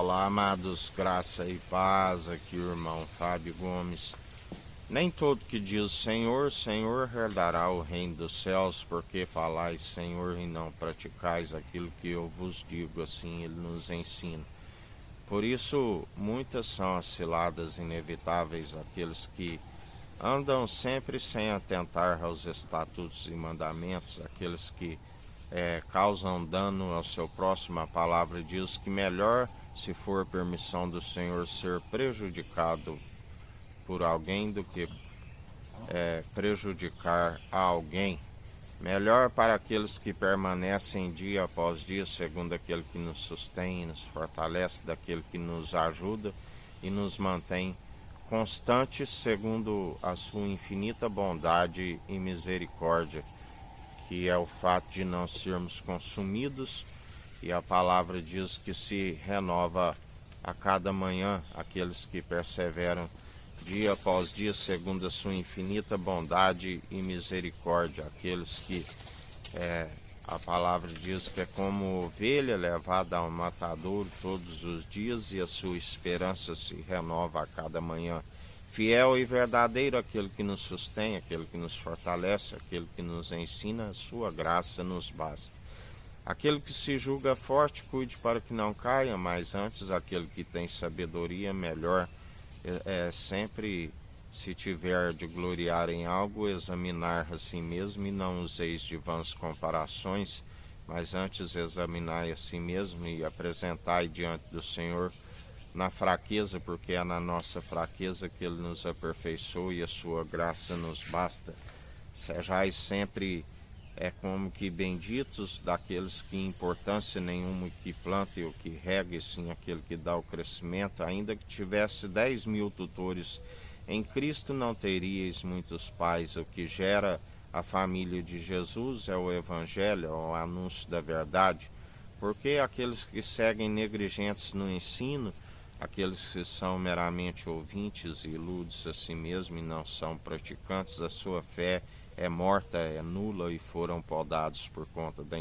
Olá, amados, graça e paz, aqui o irmão Fábio Gomes. Nem todo que diz Senhor, Senhor, herdará o reino dos céus, porque falais Senhor e não praticais aquilo que eu vos digo, assim ele nos ensina. Por isso, muitas são as ciladas inevitáveis, aqueles que andam sempre sem atentar aos estatutos e mandamentos, aqueles que causam dano ao seu próximo. A palavra diz que melhor, se for permissão do Senhor, ser prejudicado por alguém do que prejudicar a alguém. Melhor para aqueles que permanecem dia após dia, segundo aquele que nos sustém e nos fortalece, daquele que nos ajuda e nos mantém constantes segundo a sua infinita bondade e misericórdia, que é o fato de não sermos consumidos, e a palavra diz que se renova a cada manhã aqueles que perseveram dia após dia, segundo a sua infinita bondade e misericórdia, aqueles que a palavra diz que é como ovelha levada ao matadouro todos os dias, e a sua esperança se renova a cada manhã. Fiel e verdadeiro aquele que nos sustém, aquele que nos fortalece, aquele que nos ensina, a sua graça nos basta. Aquele que se julga forte, cuide para que não caia, mas antes aquele que tem sabedoria, melhor sempre, se tiver de gloriar em algo, examinar a si mesmo, e não useis de vãs comparações, mas antes examinai a si mesmo e apresentai diante do Senhor na fraqueza, porque é na nossa fraqueza que Ele nos aperfeiçoa e a sua graça nos basta. Sejais sempre como que benditos daqueles que importância nenhuma que planta e o que rega, e sim aquele que dá o crescimento. Ainda que tivesse 10.000 tutores, em Cristo não teríeis muitos pais. O que gera a família de Jesus é o Evangelho, é o anúncio da verdade, porque aqueles que seguem negligentes no ensino, aqueles que são meramente ouvintes e iludem-se a si mesmo e não são praticantes, a sua fé é morta, é nula, e foram podados por conta da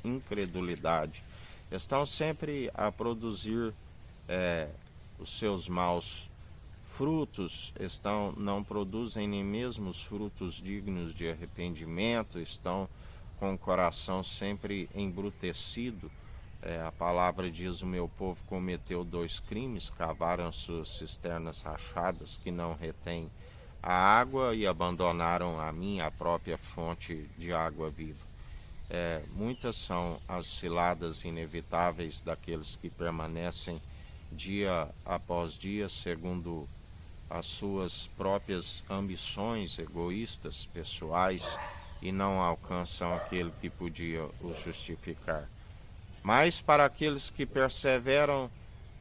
incredulidade. Estão sempre a produzir os seus maus frutos, não produzem nem mesmo os frutos dignos de arrependimento, estão com o coração sempre embrutecido. A palavra diz: o meu povo cometeu 2 crimes, cavaram suas cisternas rachadas que não retêm a água, e abandonaram a mim a própria fonte de água viva. Muitas são as ciladas inevitáveis daqueles que permanecem dia após dia segundo as suas próprias ambições egoístas, pessoais, e não alcançam aquele que podia os justificar. Mas para aqueles que perseveram,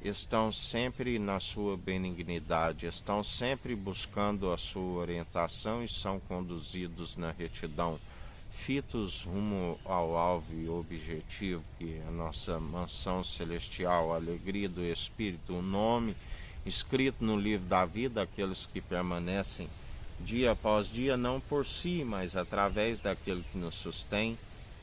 estão sempre na sua benignidade, estão sempre buscando a sua orientação e são conduzidos na retidão, fitos rumo ao alvo e objetivo, que é a nossa mansão celestial, a alegria do Espírito, o nome escrito no livro da vida, aqueles que permanecem dia após dia, não por si, mas através daquele que nos sustém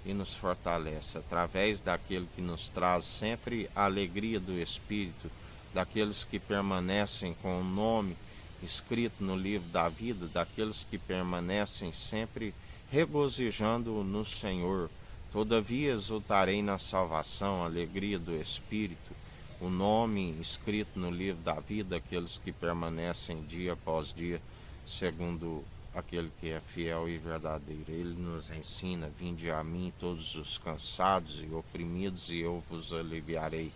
e nos fortalece, através daquele que nos traz sempre a alegria do Espírito, daqueles que permanecem com o nome escrito no livro da vida, daqueles que permanecem sempre regozijando no Senhor. Todavia exultarei na salvação, a alegria do Espírito, o nome escrito no livro da vida, aqueles que permanecem dia após dia, segundo aquele que é fiel e verdadeiro. Ele nos ensina: vinde a mim todos os cansados e oprimidos, e eu vos aliviarei.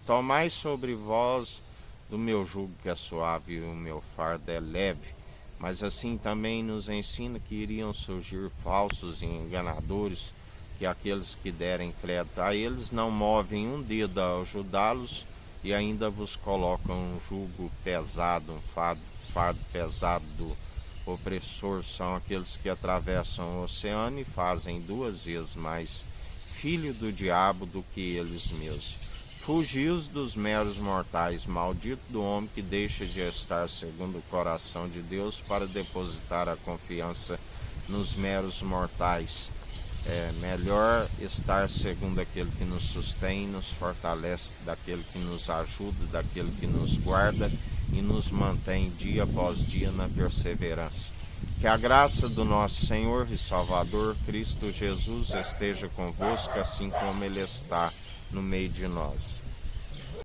Tomai sobre vós do meu jugo, que é suave, e o meu fardo é leve. Mas assim também nos ensina que iriam surgir falsos e enganadores, que aqueles que derem crédito a eles não movem um dedo a ajudá-los, e ainda vos colocam um jugo pesado, um fardo pesado do opressor. São aqueles que atravessam o oceano e fazem 2 vezes mais filho do diabo do que eles mesmos. Fugios dos meros mortais, maldito do homem que deixa de estar segundo o coração de Deus para depositar a confiança nos meros mortais. É melhor estar segundo aquele que nos sustém, nos fortalece, daquele que nos ajuda, daquele que nos guarda e nos mantém dia após dia na perseverança. Que a graça do nosso Senhor e Salvador Cristo Jesus esteja convosco, assim como Ele está no meio de nós.